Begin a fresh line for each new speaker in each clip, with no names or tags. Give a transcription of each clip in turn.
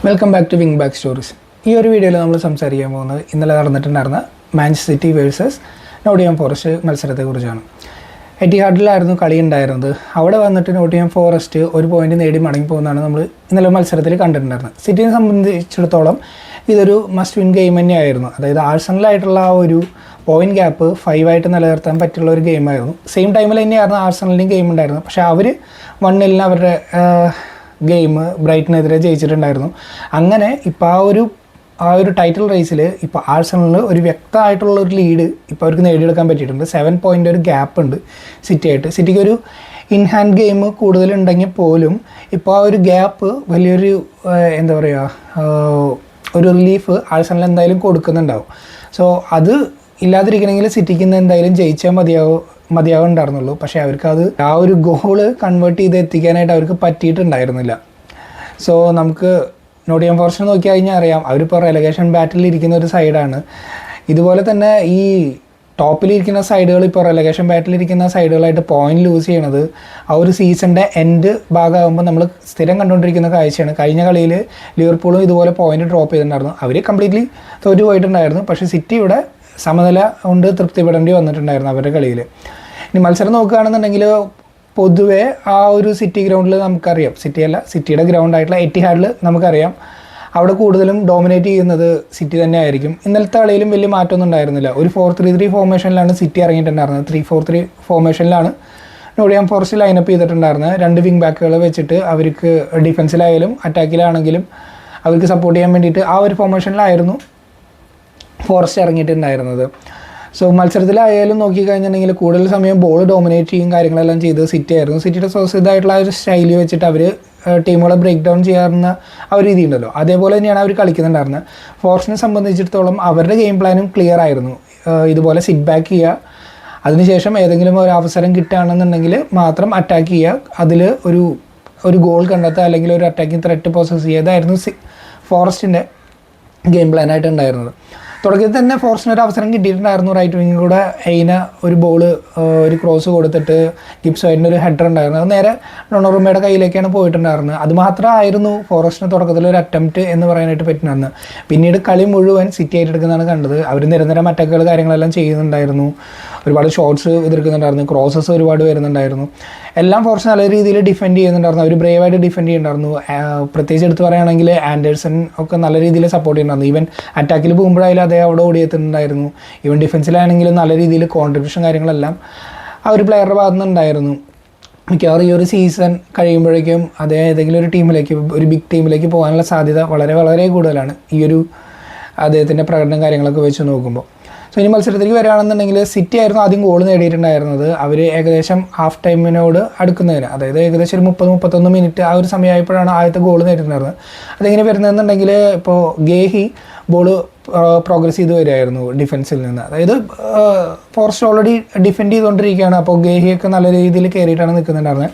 Welcome back to wing back stories. ഈ ഒരു വീഡിയോയിൽ നമ്മൾ സംസാരിക്കാൻ പോകുന്നത് ഇന്നലെ നടന്നിട്ടുണ്ടായിരുന്ന Manchester City versus Nottingham Forest മത്സരത്തെക്കുറിച്ചാണ്. എറ്റിഹാഡിലായിരുന്നു കളി ഉണ്ടായിരുന്നത്. അവിടെ വന്നിട്ട് നോട്ടിംഗ്ഹാം ഫോറസ്റ്റ് ഒരു പോയിന്റ് നേടി മടങ്ങിപ്പോകുന്നതാണ് നമ്മൾ ഇന്നലെ മത്സരത്തിൽ കണ്ടിട്ടുണ്ടായിരുന്നത്. സിറ്റിയെ സംബന്ധിച്ചിടത്തോളം ഇതൊരു മസ്റ്റ് വിൻ ഗെയിം തന്നെയായിരുന്നു. അതായത് ആഴ്സണലായിട്ടുള്ള ആ ഒരു പോയിന്റ് ഗ്യാപ്പ് 5 ആയിട്ട് നിലനിർത്താൻ പറ്റുള്ള ഒരു ഗെയിമായിരുന്നു. സെയിം ടൈമിൽ തന്നെയായിരുന്നു ആഴ്സണലിൻ്റെയും ഗെയിം ഉണ്ടായിരുന്നത്. പക്ഷേ അവർ 1-0 അവരുടെ ഗെയിം ബ്രൈറ്റനെതിരെ ജയിച്ചിട്ടുണ്ടായിരുന്നു. അങ്ങനെ ഇപ്പോൾ ആ ഒരു ടൈറ്റിൽ റേസിൽ ഇപ്പോൾ ആഴ്സണലിന് ഒരു വ്യക്തമായിട്ടുള്ള ഒരു ലീഡ് ഇപ്പോൾ അവർക്ക് നേടിയെടുക്കാൻ പറ്റിയിട്ടുണ്ട്. 7 പോയിൻ്റ് ഒരു ഗ്യാപ്പ് ഉണ്ട് സിറ്റിക്ക് ഒരു ഇൻഹാൻഡ് ഗെയിം കൂടുതലുണ്ടെങ്കിൽ പോലും ഇപ്പോൾ ആ ഒരു ഗ്യാപ്പ് വലിയൊരു എന്താ പറയുക ഒരു റിലീഫ് ആഴ്സണൽ എന്തായാലും കൊടുക്കുന്നുണ്ടാവും. സോ അത് ഇല്ലാതിരിക്കണമെങ്കിൽ സിറ്റിക്ക് ഇന്ന് എന്തായാലും ജയിച്ചാൽ മതിയാവുണ്ടായിരുന്നുള്ളൂ. പക്ഷേ അവർക്കത് ആ ഒരു ഗോള് കൺവേർട്ട് ചെയ്ത് എത്തിക്കാനായിട്ട് അവർക്ക് പറ്റിയിട്ടുണ്ടായിരുന്നില്ല. സോ നമുക്ക് നോട്ടിംഗ്ഹാം ഫോറസ്റ്റ് നോക്കി കഴിഞ്ഞാൽ അറിയാം, അവരിപ്പോൾ റെലഗേഷൻ ബാറ്റിൽ ഇരിക്കുന്ന ഒരു സൈഡാണ്. ഇതുപോലെ തന്നെ ഈ ടോപ്പിലിരിക്കുന്ന സൈഡുകൾ ഇപ്പോൾ റെലഗേഷൻ ബാറ്റിലിരിക്കുന്ന സൈഡുകളായിട്ട് പോയിന്റ് ലൂസ് ചെയ്യണത് ആ ഒരു സീസണിൻ്റെ എൻഡ് ഭാഗമാകുമ്പോൾ നമ്മൾ സ്ഥിരം കണ്ടുകൊണ്ടിരിക്കുന്ന കാഴ്ചയാണ്. കഴിഞ്ഞ കളിയിൽ ലിവർപൂളും ഇതുപോലെ പോയിന്റ് ഡ്രോപ്പ് ചെയ്തിട്ടുണ്ടായിരുന്നു. അവർ കംപ്ലീറ്റ്ലി തോറ്റു പോയിട്ടുണ്ടായിരുന്നു. പക്ഷേ സിറ്റി ഇവിടെ സമനില കൊണ്ട് തൃപ്തിപ്പെടേണ്ടി വന്നിട്ടുണ്ടായിരുന്നു അവരുടെ കളിയിൽ. ഇനി മത്സരം നോക്കുകയാണെന്നുണ്ടെങ്കിൽ പൊതുവേ ആ ഒരു സിറ്റി ഗ്രൗണ്ടിൽ നമുക്കറിയാം, സിറ്റിയുടെ ഗ്രൗണ്ടായിട്ടുള്ള എറ്റിഹാഡിൽ നമുക്കറിയാം അവിടെ കൂടുതലും ഡോമിനേറ്റ് ചെയ്യുന്നത് സിറ്റി തന്നെ ആയിരിക്കും. ഇന്നലത്തെ കളിയിലും വലിയ മാറ്റമൊന്നും ഉണ്ടായിരുന്നില്ല. ഒരു 4-3-3 ഫോർമേഷനിലാണ് സിറ്റി ഇറങ്ങിയിട്ടുണ്ടായിരുന്നത്. 3-4-3 ഫോർമേഷനിലാണ് നോട്ടിംഗ്ഹാം ഫോറസ്റ്റ് ലൈനപ്പ് ചെയ്തിട്ടുണ്ടായിരുന്നത്. 2 വിങ് ബാക്കുകൾ വെച്ചിട്ട് അവർക്ക് ഡിഫൻസിലായാലും അറ്റാക്കിലാണെങ്കിലും അവർക്ക് സപ്പോർട്ട് ചെയ്യാൻ വേണ്ടിയിട്ട് ആ ഒരു ഫോർമേഷനിലായിരുന്നു ഫോറസ്റ്റ് ഇറങ്ങിയിട്ടുണ്ടായിരുന്നത്. സോ മത്സരത്തിലായാലും നോക്കിക്കഴിഞ്ഞിട്ടുണ്ടെങ്കിൽ കൂടുതൽ സമയം ബോൾ ഡോമിനേറ്റ് ചെയ്യും കാര്യങ്ങളെല്ലാം ചെയ്തത് സിറ്റി ആയിരുന്നു. സിറ്റിയുടെ സ്വസിദ്ധമായിട്ടുള്ള ആ ഒരു ശൈലി വെച്ചിട്ട് അവർ ടീമുകളെ ബ്രേക്ക് ഡൗൺ ചെയ്യാറുന്ന ആ ഒരു രീതി ഉണ്ടല്ലോ, അതേപോലെ തന്നെയാണ് അവർ കളിക്കുന്നുണ്ടായിരുന്നത്. ഫോറസ്റ്റിനെ സംബന്ധിച്ചിടത്തോളം അവരുടെ ഗെയിം പ്ലാനും ക്ലിയർ ആയിരുന്നു. ഇതുപോലെ സിറ്റ് ബാക്ക് ചെയ്യുക, അതിനുശേഷം ഏതെങ്കിലും ഒരു അവസരം കിട്ടുകയാണെന്നുണ്ടെങ്കിൽ മാത്രം അറ്റാക്ക് ചെയ്യുക, അതിൽ ഒരു ഗോൾ കണ്ടെത്തുക അല്ലെങ്കിൽ ഒരു അറ്റാക്കിംഗ് ത്രെറ്റ് പോസസ് ചെയ്തതായിരുന്നു ഫോറസ്റ്റിൻ്റെ ഗെയിം പ്ലാനായിട്ട് ഉണ്ടായിരുന്നത്. തുടക്കത്തിൽ തന്നെ ഫോറസ്റ്റിന് ഒരു അവസരം കിട്ടിയിട്ടുണ്ടായിരുന്നു. റൈറ്റ് വിങ്ങിൽ കൂടെ എയിന ഒരു ബോള് ഒരു ക്രോസ് കൊടുത്തിട്ട് ഗിബ്സ് വൈറ്റിൻ്റെ ഒരു ഹെഡർ ഉണ്ടായിരുന്നു. അത് നേരെ ഡൊണറുമയുടെ കയ്യിലേക്കാണ് പോയിട്ടുണ്ടായിരുന്നത്. അത് മാത്രമായിരുന്നു ഫോറസ്റ്റിന് തുടക്കത്തിൽ ഒരു അറ്റംപ്റ്റ് എന്ന് പറയാനായിട്ട് പറ്റുന്നത്. പിന്നീട് കളി മുഴുവൻ സിറ്റി ഏറ്റെടുക്കുന്നതാണ് കണ്ടത്. അവർ നിരന്തരം അറ്റാക്കുകൾ കാര്യങ്ങളെല്ലാം ചെയ്യുന്നുണ്ടായിരുന്നു. ഒരുപാട് ഷോട്ട്സ് എതിർക്കുന്നുണ്ടായിരുന്നു, ക്രോസസ് ഒരുപാട് വരുന്നുണ്ടായിരുന്നു. എല്ലാം ഫോറസ്റ്റ് നല്ല രീതിയിൽ ഡിഫെൻഡ് ചെയ്യുന്നുണ്ടായിരുന്നു. അവർ ബ്രേവായിട്ട് ഡിഫെൻഡ് ചെയ്യുന്നുണ്ടായിരുന്നു. പ്രത്യേകിച്ച് എടുത്ത് പറയുകയാണെങ്കിൽ ആൻഡേഴ്സൺ ഒക്കെ നല്ല രീതിയിൽ സപ്പോർട്ട് ചെയ്യുന്നുണ്ടായിരുന്നു. ഈവൻ അറ്റാക്കിൽ പോകുമ്പോഴായാലും അതേ അവിടെ ഓടിയെത്തുന്നുണ്ടായിരുന്നു. ഈവൻ ഡിഫൻസിലാണെങ്കിലും നല്ല രീതിയിൽ കോൺട്രിബ്യൂഷൻ കാര്യങ്ങളെല്ലാം ആ ഒരു പ്ലെയറുടെ ഭാഗത്തു നിന്നുണ്ടായിരുന്നു. മിക്കവാറും ഈ ഒരു സീസൺ കഴിയുമ്പോഴേക്കും അതേ ഏതെങ്കിലും ഒരു ടീമിലേക്ക്, ഒരു ബിഗ് ടീമിലേക്ക് പോകാനുള്ള സാധ്യത വളരെ വളരെ കൂടുതലാണ് ഈ ഒരു അദ്ദേഹത്തിൻ്റെ പ്രകടനം കാര്യങ്ങളൊക്കെ വെച്ച് നോക്കുമ്പോൾ. സോ ഇനി മത്സരത്തിലേക്ക് വരികയാണെന്നുണ്ടെങ്കിൽ സിറ്റി ആയിരുന്നു ആദ്യം ഗോൾ നേടിയിട്ടുണ്ടായിരുന്നത്. അവർ ഏകദേശം ഹാഫ് ടൈമിനോട് അടുക്കുന്നതിന്, അതായത് ഏകദേശം ഒരു 30-31 മിനിറ്റ് ആ ഒരു സമയമായപ്പോഴാണ് ആദ്യത്തെ ഗോൾ നേടിയിട്ടുണ്ടായിരുന്നത്. അതെങ്ങനെ വരുന്നതെന്നുണ്ടെങ്കിൽ ഇപ്പോൾ ഗേഹി ബോൾ പ്രോഗ്രസ് ചെയ്ത് വരികയായിരുന്നു ഡിഫൻസിൽ നിന്ന്. അതായത് ഫോറസ്റ്റ് ഓൾറെഡി ഡിഫെൻഡ് ചെയ്തുകൊണ്ടിരിക്കുകയാണ്. അപ്പോൾ ഗേഹിയൊക്കെ നല്ല രീതിയിൽ കയറിയിട്ടാണ് നിൽക്കുന്നുണ്ടായിരുന്നത്.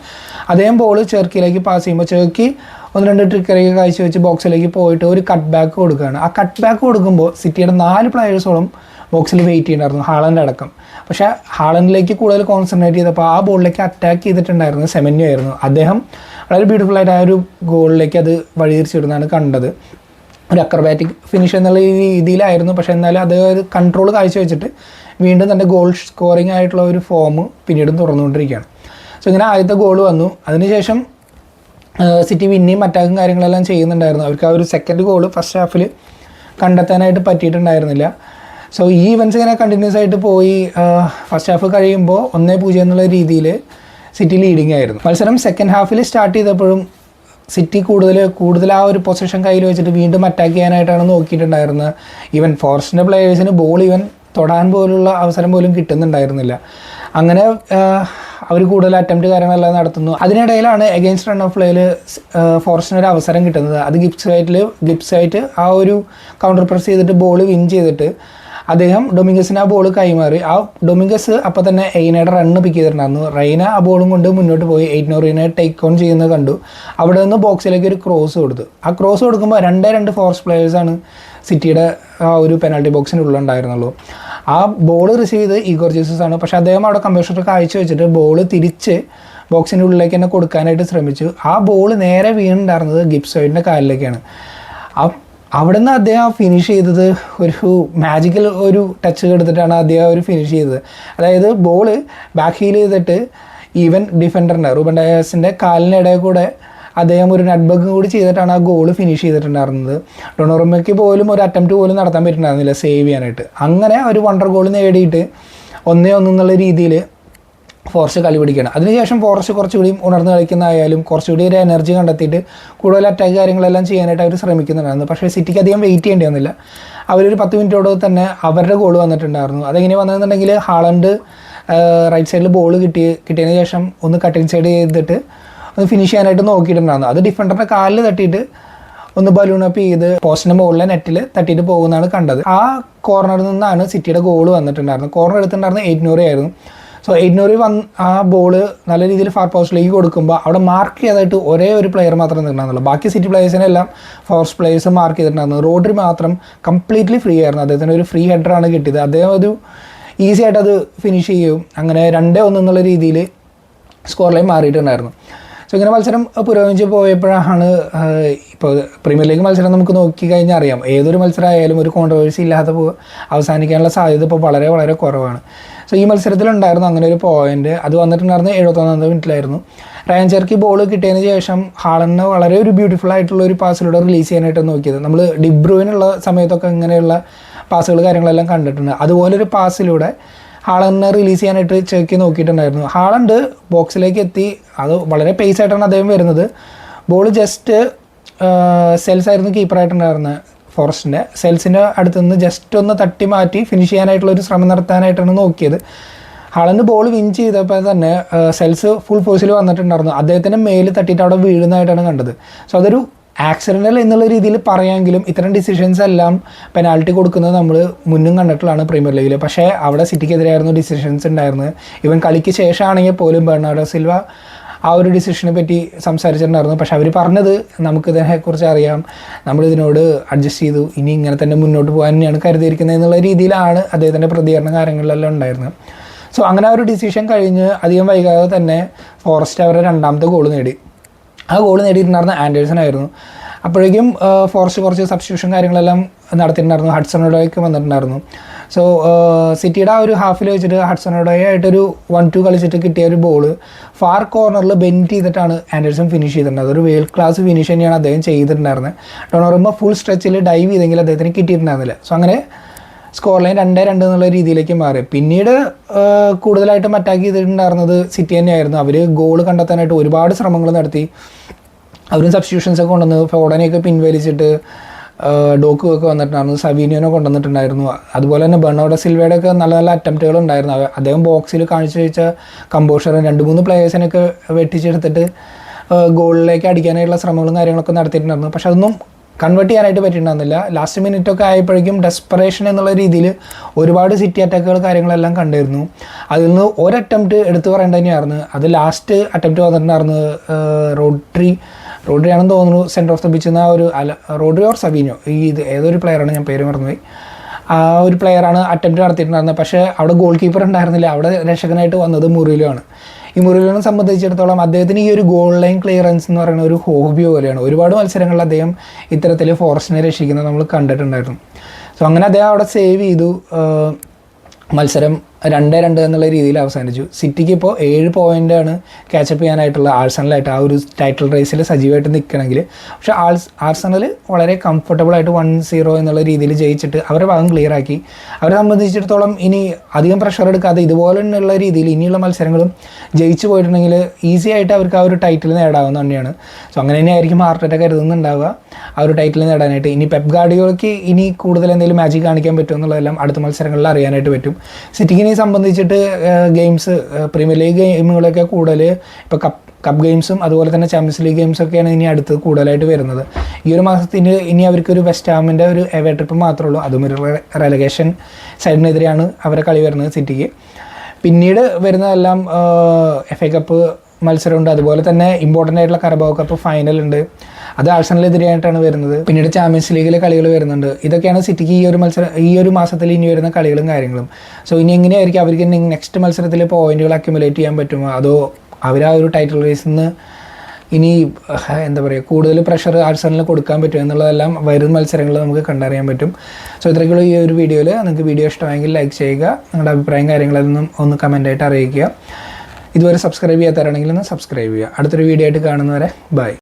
അദ്ദേഹം ബോൾ ചെർക്കിയിലേക്ക് പാസ് ചെയ്യുമ്പോൾ ചെർക്കി 1-2 ട്രിക്കറൊക്കെ കാഴ്ചവെച്ച് ബോക്സിലേക്ക് പോയിട്ട് ഒരു കട്ട് ബാക്ക് കൊടുക്കുകയാണ്. ആ കട്ട് ബാക്ക് കൊടുക്കുമ്പോൾ സിറ്റിയുടെ 4 പ്ലെയേഴ്സോളം ബോക്സിൽ വെയിറ്റ് ചെയ്യുന്നുണ്ടായിരുന്നു, ഹാളണ്ട് അടക്കം. പക്ഷേ ഹാളണ്ടിലേക്ക് കൂടുതൽ കോൺസെൻട്രേറ്റ് ചെയ്തപ്പോൾ ആ ബോളിലേക്ക് അറ്റാക്ക് ചെയ്തിട്ടുണ്ടായിരുന്നത് സെമന്യോ ആയിരുന്നു. അദ്ദേഹം വളരെ ബ്യൂട്ടിഫുള്ളായിട്ട് ആ ഒരു ഗോളിലേക്ക് അത് വഴിതിരിച്ചിടുന്നതാണ് കണ്ടത്. ഒരു അക്രബാറ്റിക് ഫിനിഷ് എന്നുള്ള രീതിയിലായിരുന്നു. പക്ഷേ എന്നാലും അത് കൺട്രോൾ കാഴ്ചവെച്ചിട്ട് വീണ്ടും തൻ്റെ ഗോൾ സ്കോറിംഗ് ആയിട്ടുള്ള ഒരു ഫോം പിന്നീടും തുറന്നുകൊണ്ടിരിക്കുകയാണ്. സോ ഇങ്ങനെ ആദ്യത്തെ ഗോൾ വന്നു. അതിനുശേഷം സിറ്റി പിന്നെയും അറ്റാക്കും കാര്യങ്ങളെല്ലാം ചെയ്യുന്നുണ്ടായിരുന്നു. അവർക്ക് ആ ഒരു സെക്കൻഡ് ഗോൾ ഫസ്റ്റ് ഹാഫിൽ കണ്ടെത്താനായിട്ട് പറ്റിയിട്ടുണ്ടായിരുന്നില്ല. സോ ഈ ഈവൻസ് ഇങ്ങനെ കണ്ടിന്യൂസ് ആയിട്ട് പോയി ഫസ്റ്റ് ഹാഫ് കഴിയുമ്പോൾ 1-0 എന്നുള്ള രീതിയിൽ സിറ്റി ലീഡിങ് ആയിരുന്നു. മത്സരം സെക്കൻഡ് ഹാഫിൽ സ്റ്റാർട്ട് ചെയ്തപ്പോഴും സിറ്റി കൂടുതൽ ആ ഒരു പൊസിഷൻ കയ്യിൽ വെച്ചിട്ട് വീണ്ടും അറ്റാക്ക് ചെയ്യാനായിട്ടാണ് നോക്കിയിട്ടുണ്ടായിരുന്നത്. ഈവൻ ഫോറസ്റ്റിൻ്റെ പ്ലെയേഴ്സിന് ബോൾ തൊടാൻ പോലുള്ള അവസരം പോലും കിട്ടുന്നുണ്ടായിരുന്നില്ല. അങ്ങനെ അവർ കൂടുതൽ അറ്റംപ്റ്റ് കാര്യങ്ങളെല്ലാം നടത്തുന്നു. അതിനിടയിലാണ് എഗെയിൻസ്റ്റ് റൺ ഓഫ് പ്ലേയിൽ ഫോറസ്റ്റിന് ഒരു അവസരം കിട്ടുന്നത്. അത് ഗിബ്സ് ആ ഒരു കൗണ്ടർ പ്രസ് ചെയ്തിട്ട് ബോൾ വിൻ ചെയ്തിട്ട് അദ്ദേഹം ഡൊമിംഗസിന് ആ ബോൾ കൈമാറി. ആ ഡൊമിംഗസ് അപ്പോൾ തന്നെ എയ്നയുടെ റണ്ണ് പിക്ക് ചെയ്തിട്ടുണ്ടായിരുന്നു. റെയ്ന ആ ബോളും കൊണ്ട് മുന്നോട്ട് പോയി എയ്റ്റ്നോറിനെ ടേക്ക് ഓൺ ചെയ്യുന്നത് കണ്ടു. അവിടെ നിന്ന് ബോക്സിലേക്ക് ഒരു ക്രോസ് കൊടുത്തു. ആ ക്രോസ് കൊടുക്കുമ്പോൾ 2 ഫോറസ്റ്റ് പ്ലെയേഴ്സാണ് സിറ്റിയുടെ ആ ഒരു പെനാൾട്ടി ബോക്സിനുള്ളുണ്ടായിരുന്നുള്ളൂ. ആ ബോൾ റിസീവ് ചെയ്ത് ഈഗോർ ജീസസ് ആണ്. പക്ഷേ അദ്ദേഹം അവിടെ കമ്പ്യൂട്ടർ കാഴ്ച വെച്ചിട്ട് ബോൾ തിരിച്ച് ബോക്സിൻ്റെ ഉള്ളിലേക്ക് തന്നെ കൊടുക്കാനായിട്ട് ശ്രമിച്ചു. ആ ബോൾ നേരെ വീണുണ്ടായിരുന്നത് ഗിബ്സ് വൈറ്റിൻ്റെ കാലിലേക്കാണ്. അവിടെ നിന്ന് അദ്ദേഹം ഫിനിഷ് ചെയ്തത് ഒരു മാജിക്കൽ ഒരു ടച്ച് എടുത്തിട്ടാണ് അദ്ദേഹം ഒരു ഫിനിഷ് ചെയ്തത്. അതായത് ബോൾ ബാക്ക് ഹീൽ ചെയ്തിട്ട് ഈവൻ ഡിഫൻഡറിൻ്റെ റൂബൻ ഡയാസിൻ്റെ കാലിനിടയിൽ കൂടെ അദ്ദേഹം ഒരു നെറ്റ്ബഗ് കൂടി ചെയ്തിട്ടാണ് ആ ഗോൾ ഫിനിഷ് ചെയ്തിട്ടുണ്ടായിരുന്നത്. ഡൊണോറമ്മയ്ക്ക് പോലും ഒരു അറ്റംപ്റ്റ് പോലും നടത്താൻ പറ്റുന്നുണ്ടായിരുന്നില്ല സേവ് ചെയ്യാനായിട്ട്. അങ്ങനെ ഒരു വണ്ടർ ഗോൾ നേടിയിട്ട് 1-1 എന്നുള്ള രീതിയിൽ ഫോറസ്റ്റ് കളി പിടിക്കുകയാണ്. അതിനുശേഷം ഫോറസ്റ്റ് കുറച്ചുകൂടി ഉണർന്ന് കളിക്കുന്നതായാലും കുറച്ചുകൂടി ഒരു എനർജി കണ്ടെത്തിയിട്ട് കൂടുതൽ അറ്റാക്ക് കാര്യങ്ങളെല്ലാം ചെയ്യാനായിട്ട് അവർ ശ്രമിക്കുന്നുണ്ടായിരുന്നു. പക്ഷേ സിറ്റിക്ക് അധികം വെയിറ്റ് ചെയ്യേണ്ടി വന്നില്ല. അവരൊരു 10 മിനിറ്റോട് തന്നെ അവരുടെ ഗോൾ വന്നിട്ടുണ്ടായിരുന്നു. അതെങ്ങനെ വന്നതെന്നുണ്ടെങ്കിൽ ഹാളണ്ട് റൈറ്റ് സൈഡിൽ ബോൾ കിട്ടിയതിന് ശേഷം ഒന്ന് കട്ടിങ് സൈഡ് ചെയ്തിട്ട് ഒന്ന് ഫിനിഷ് ചെയ്യാനായിട്ട് നോക്കിയിട്ടുണ്ടായിരുന്നു. അത് ഡിഫൻഡറിൻ്റെ കാലിൽ തട്ടിയിട്ട് ഒന്ന് ബലൂൺ അപ്പ് ചെയ്ത് പോസ്റ്റിൻ്റെ മുകളിലെ നെറ്റിൽ തട്ടിയിട്ട് പോകുന്നതാണ് കണ്ടത്. ആ കോർണറിൽ നിന്നാണ് സിറ്റിയുടെ ഗോൾ വന്നിട്ടുണ്ടായിരുന്നത്. കോർണർ എടുത്തിട്ടുണ്ടായിരുന്നത് 8 ആയിരുന്നു. സോ 8 ആ ബോൾ നല്ല രീതിയിൽ ഫാർ പോസ്റ്റിലേക്ക് കൊടുക്കുമ്പോൾ അവിടെ മാർക്ക് ചെയ്തതായിട്ട് ഒരേ ഒരു പ്ലെയർ മാത്രമേ നിൽക്കുന്നുള്ളൂ. ബാക്കി സിറ്റി പ്ലേയേഴ്സിനെല്ലാം ഫോർസ് പ്ലേയേഴ്സ് മാർക്ക് ചെയ്തിട്ടുണ്ടായിരുന്നു. റോഡ്രി മാത്രം കംപ്ലീറ്റ്ലി ഫ്രീ ആയിരുന്നു. അദ്ദേഹത്തിന് ഒരു ഫ്രീ ഹെഡറാണ് കിട്ടിയത്. അദ്ദേഹം ഒരു ഈസി ആയിട്ട് അത് ഫിനിഷ് ചെയ്യും. അങ്ങനെ 2-1 എന്നുള്ള രീതിയിൽ സ്കോർ ലൈൻ മാറിയിട്ടുണ്ടായിരുന്നു. സോ ഇങ്ങനെ മത്സരം പുരോഗമിച്ച് പോയപ്പോഴാണ് ഇപ്പോൾ പ്രീമിയർ ലീഗ് മത്സരം നമുക്ക് നോക്കി കഴിഞ്ഞാൽ അറിയാം, ഏതൊരു മത്സരമായാലും ഒരു കോൺട്രവേഴ്സി ഇല്ലാതെ അവസാനിക്കാനുള്ള സാധ്യത ഇപ്പോൾ വളരെ വളരെ കുറവാണ്. സോ ഈ മത്സരത്തിലുണ്ടായിരുന്നു അങ്ങനെ ഒരു പോയിന്റ്. അത് വന്നിട്ടുണ്ടായിരുന്നു 71 മിനിറ്റിലായിരുന്നു. റയാൻ ചെർക്കി ബോൾ കിട്ടിയതിന് ശേഷം ഹാളണ്ടിന് വളരെ ഒരു ബ്യൂട്ടിഫുൾ ആയിട്ടുള്ള ഒരു പാസിലൂടെ റിലീസ് ചെയ്യാനായിട്ട് നോക്കിയത്. നമ്മൾ ഡിബ്രൂവിനുള്ള സമയത്തൊക്കെ ഇങ്ങനെയുള്ള പാസുകൾ കാര്യങ്ങളെല്ലാം കണ്ടിട്ടുണ്ട്. അതുപോലൊരു പാസിലൂടെ ഹാളണ്ടിനെ റിലീസ് ചെയ്യാനായിട്ട് ചെർക്കി നോക്കിയിട്ടുണ്ടായിരുന്നു. ഹാളണ്ട് ബോക്സിലേക്ക് എത്തി. അത് വളരെ പേസ് ആയിട്ടാണ് അദ്ദേഹം വരുന്നത്. ബോൾ ജസ്റ്റ് സെൽസ് ആയിരുന്നു കീപ്പറായിട്ടുണ്ടായിരുന്നത്. ഫോറസ്റ്റിൻ്റെ സെൽസിൻ്റെ അടുത്ത് നിന്ന് ജസ്റ്റ് ഒന്ന് തട്ടി മാറ്റി ഫിനിഷ് ചെയ്യാനായിട്ടുള്ളൊരു ശ്രമം നടത്താനായിട്ടാണ് നോക്കിയത്. ഹാളണ്ട് ബോൾ വിൻ ചെയ്തപ്പോൾ തന്നെ സെൽസ് ഫുൾ ഫോഴ്സിൽ വന്നിട്ടുണ്ടായിരുന്നു. അദ്ദേഹത്തിൻ്റെ മേൽ തട്ടിയിട്ട് അവിടെ വീഴുന്നതായിട്ടാണ് കണ്ടത്. സോ അതൊരു ആക്സിഡൻ്റൽ എന്നുള്ള രീതിയിൽ പറയാമെങ്കിലും ഇത്തരം ഡിസിഷൻസ് എല്ലാം പെനാൽറ്റി കൊടുക്കുന്നത് നമ്മൾ മുന്നും കണ്ടിട്ടുള്ളതാണ് പ്രീമിയർ ലീഗിൽ. പക്ഷേ അവിടെ സിറ്റിക്കെതിരെയായിരുന്നു ഡിസിഷൻസ് ഉണ്ടായിരുന്നത്. ഇവൻ കളിക്ക് ശേഷമാണെങ്കിൽ പോലും ബെർണാർഡോ സിൽവ ആ ഒരു ഡിസിഷനെ പറ്റി സംസാരിച്ചിട്ടുണ്ടായിരുന്നു. പക്ഷെ അവർ പറഞ്ഞത് നമുക്കിതിനെക്കുറിച്ച് അറിയാം, നമ്മളിതിനോട് അഡ്ജസ്റ്റ് ചെയ്തു, ഇനി ഇങ്ങനെ തന്നെ മുന്നോട്ട് പോകാൻ തന്നെയാണ് കരുതിയിരിക്കുന്നത് എന്നുള്ള രീതിയിലാണ് അദ്ദേഹത്തിൻ്റെ പ്രതികരണ കാര്യങ്ങളിലെല്ലാം ഉണ്ടായിരുന്നത്. സോ അങ്ങനെ ആ ഒരു ഡിസിഷൻ കഴിഞ്ഞ് അധികം വൈകാതെ തന്നെ ഫോറസ്റ്റ് അവരുടെ 2ാമത്തെ ഗോൾ നേടി. ആ ഗോൾ നേടിയിട്ടുണ്ടായിരുന്ന ആൻഡേഴ്സൺ ആയിരുന്നു. അപ്പോഴേക്കും ഫോറസ്റ്റ് കുറച്ച് സബ്സ്റ്റിറ്റ്യൂഷൻ കാര്യങ്ങളെല്ലാം നടത്തിയിട്ടുണ്ടായിരുന്നു. ഹഡ്സൺ ഒഡോയൊക്കെ വന്നിട്ടുണ്ടായിരുന്നു. സോ സിറ്റിയുടെ ആ ഒരു ഹാഫിൽ വെച്ചിട്ട് ഹഡ്സൺ ഒഡോയായിട്ടൊരു 1-2 കളിച്ചിട്ട് കിട്ടിയ ഒരു ബോൾ ഫാർ കോർണറിൽ ബെൻഡ് ചെയ്തിട്ടാണ് ആൻഡേഴ്സൺ ഫിനിഷ് ചെയ്തിട്ടുണ്ടായത്. ഒരു വേൾഡ് ക്ലാസ് ഫിനിഷ് തന്നെയാണ് അദ്ദേഹം ചെയ്തിട്ടുണ്ടായിരുന്നത്. ഡൊണോറമ്മ ഫുൾ സ്ട്രെച്ചിൽ ഡൈവ് ചെയ്തെങ്കിൽ അദ്ദേഹത്തിന് കിട്ടിയിട്ടുണ്ടായിരുന്നില്ല. സോ അങ്ങനെ സ്കോർ ലൈൻ 2-2 എന്നുള്ള രീതിയിലേക്ക് മാറി. പിന്നീട് കൂടുതലായിട്ടും അറ്റാക്ക് ചെയ്തിട്ടുണ്ടായിരുന്നത് സിറ്റി തന്നെയായിരുന്നു. അവർ ഗോൾ കണ്ടെത്താനായിട്ട് ഒരുപാട് ശ്രമങ്ങൾ നടത്തി. അവരും സബ്സ്റ്റിറ്റ്യൂഷൻസൊക്കെ കൊണ്ടുവന്ന് ഫോഡനെയൊക്കെ പിൻവലിച്ചിട്ട് ഡോക്ക് ഒക്കെ വന്നിട്ടുണ്ടായിരുന്നു. സവീനിയോനെ കൊണ്ടുവന്നിട്ടുണ്ടായിരുന്നു. അതുപോലെ തന്നെ ബെർണാർഡോ സിൽവയുടെ ഒക്കെ നല്ല നല്ല അറ്റംപ്റ്റുകൾ ഉണ്ടായിരുന്നു. അദ്ദേഹം ബോക്സിൽ കാഴ്ചവെച്ച കമ്പോഷർ 2-3 പ്ലേയേഴ്സിനൊക്കെ വെട്ടിച്ചെടുത്തിട്ട് ഗോളിലേക്ക് അടിക്കാനായിട്ടുള്ള ശ്രമങ്ങളും കാര്യങ്ങളൊക്കെ നടത്തിയിട്ടുണ്ടായിരുന്നു. പക്ഷെ അതൊന്നും കൺവേർട്ട് ചെയ്യാനായിട്ട് പറ്റിയിട്ടുണ്ടായിരുന്നില്ല. ലാസ്റ്റ് മിനിറ്റൊക്കെ ആയപ്പോഴേക്കും ഡെസ്പറേഷൻ എന്നുള്ള രീതിയിൽ ഒരുപാട് സിറ്റി അറ്റാക്കുകൾ കാര്യങ്ങളെല്ലാം കണ്ടിരുന്നു. അതിൽ നിന്ന് ഒരു അറ്റംപ്റ്റ് എടുത്തു പറയേണ്ടത് തന്നെയായിരുന്നു. അത് ലാസ്റ്റ് അറ്റംപ്റ്റ് വന്നിട്ടുണ്ടായിരുന്നു റോഡ്രിയാണെന്ന് തോന്നുന്നു, സെൻറ്റർ ഓഫ് ദ പിച്ച് എന്ന ഒരു റോഡ്രി ഓർ സവീനോ, ഏതൊരു പ്ലെയറാണ്, ഞാൻ പേര് മറന്നുപോയി. ആ ഒരു പ്ലെയറാണ് അറ്റംപ്റ്റ് നടത്തിയിട്ടുണ്ടായിരുന്നത്. പക്ഷേ അവിടെ ഗോൾ കീപ്പർ ഉണ്ടായിരുന്നില്ല. അവിടെ രക്ഷകനായിട്ട് വന്നത് മുറിയിലോ ആണ്. ഈ മുറിയിലിനെ സംബന്ധിച്ചിടത്തോളം അദ്ദേഹത്തിന് ഈ ഒരു ഗോൾ ലൈൻ ക്ലിയറൻസ് എന്ന് പറയുന്ന ഒരു ഹോബി പോലെയാണ്. ഒരുപാട് മത്സരങ്ങളിൽ അദ്ദേഹം ഇത്തരത്തിൽ ഫോറസ്റ്റിനെ രക്ഷിക്കുന്നത് നമ്മൾ കണ്ടിട്ടുണ്ടായിരുന്നു. സോ അങ്ങനെ അദ്ദേഹം അവിടെ സേവ് ചെയ്തു. മത്സരം 2-2 എന്നുള്ള രീതിയിൽ അവസാനിച്ചു. സിറ്റിക്ക് ഇപ്പോൾ 7 പോയിൻ്റാണ് ക്യാച്ചപ്പ് ചെയ്യാനായിട്ടുള്ള ആഴ്സണലായിട്ട് ആ ഒരു ടൈറ്റിൽ റേസിൽ സജീവമായിട്ട് നിൽക്കണമെങ്കിൽ. പക്ഷേ ആഴ്സണൽ വളരെ കംഫർട്ടബിളായിട്ട് 1-0 എന്നുള്ള രീതിയിൽ ജയിച്ചിട്ട് അവരുടെ ഭാഗം ക്ലിയർ ആക്കി. അവരെ സംബന്ധിച്ചിടത്തോളം ഇനി അധികം പ്രഷർ എടുക്കാതെ ഇതുപോലെയുള്ള രീതിയിൽ ഇനിയുള്ള മത്സരങ്ങളും ജയിച്ചു പോയിട്ടുണ്ടെങ്കിൽ ഈസി ആയിട്ട് അവർക്ക് ആ ഒരു ടൈറ്റിൽ നേടാവുന്ന തന്നെയാണ്. സോ അങ്ങനെ തന്നെയായിരിക്കും ആർട്ടറ്റ കരുതുന്നുണ്ടാവുക ആ ഒരു ടൈറ്റിൽ നേടാനായിട്ട്. ഇനി പെപ് ഗാർഡിയോളയ്ക്ക് ഇനി കൂടുതൽ എന്തെങ്കിലും മാജിക് കാണിക്കാൻ പറ്റുമോ എന്നുള്ളതെല്ലാം അടുത്ത മത്സരങ്ങളിൽ അറിയാനായിട്ട് പറ്റും. സിറ്റിക്കിനെ സംബന്ധിച്ചിട്ട് ഇനി പ്രീമിയർ ലീഗ് ഗെയിമുകളൊക്കെ കൂടുതൽ ഇപ്പോൾ കപ്പ് ഗെയിംസും അതുപോലെ തന്നെ ചാമ്പ്യൻസ് ലീഗ് ഗെയിംസൊക്കെയാണ് ഇനി അടുത്ത് കൂടുതലായിട്ട് വരുന്നത്. ഈ ഒരു മാസത്തിന് ഇനി അവർക്കൊരു വെസ്റ്റ് ഹാമിൻ്റെ ഒരു എവേ ട്രിപ്പ് മാത്രമേ ഉള്ളൂ. അതും ഒരു റെലഗേഷൻ സൈഡിനെതിരെയാണ് അവരെ കളി വരുന്നത് സിറ്റിക്ക്. പിന്നീട് വരുന്നതെല്ലാം FA കപ്പ് മത്സരമുണ്ട്. അതുപോലെ തന്നെ ഇമ്പോർട്ടൻ്റ് ആയിട്ടുള്ള കറബാവോ കപ്പ് ഫൈനലുണ്ട്. അത് ആഴ്സണലിനെതിരെയായിട്ടാണ് വരുന്നത്. പിന്നീട് ചാമ്പ്യൻസ് ലീഗിലെ കളികൾ വരുന്നുണ്ട്. ഇതൊക്കെയാണ് സിറ്റിക്ക് ഈ ഒരു മാസത്തിൽ ഇനി വരുന്ന കളികളും കാര്യങ്ങളും. സോ ഇനി എങ്ങനെയായിരിക്കും അവർക്ക് നെക്സ്റ്റ് മത്സരത്തിൽ പോയിന്റുകൾ അക്യുമുലേറ്റ് ചെയ്യാൻ പറ്റുമോ, അതോ അവർ ആ ഒരു ടൈറ്റിൽ റേസിൽ നിന്ന് ഇനി എന്താ പറയുക കൂടുതൽ പ്രഷർ ആർസണലിന് കൊടുക്കാൻ പറ്റും എന്നുള്ളതെല്ലാം വരും മത്സരങ്ങൾ നമുക്ക് കണ്ടറിയാൻ പറ്റും. സോ ഇത്രയ്ക്കുള്ള ഈ ഒരു വീഡിയോയിൽ നിങ്ങൾക്ക് വീഡിയോ ഇഷ്ടമായെങ്കിൽ ലൈക്ക് ചെയ്യുക, നിങ്ങളുടെ അഭിപ്രായം കാര്യങ്ങളൊന്നും ഒന്ന് കമൻറ്റായിട്ട് അറിയിക്കുക. ഇതുവരെ സബ്സ്ക്രൈബ് ചെയ്യാത്തവരാണെങ്കിൽ ഒന്ന് സബ്സ്ക്രൈബ് ചെയ്യുക. അടുത്തൊരു വീഡിയോ ആയിട്ട് കാണുന്നവരെ ബൈ.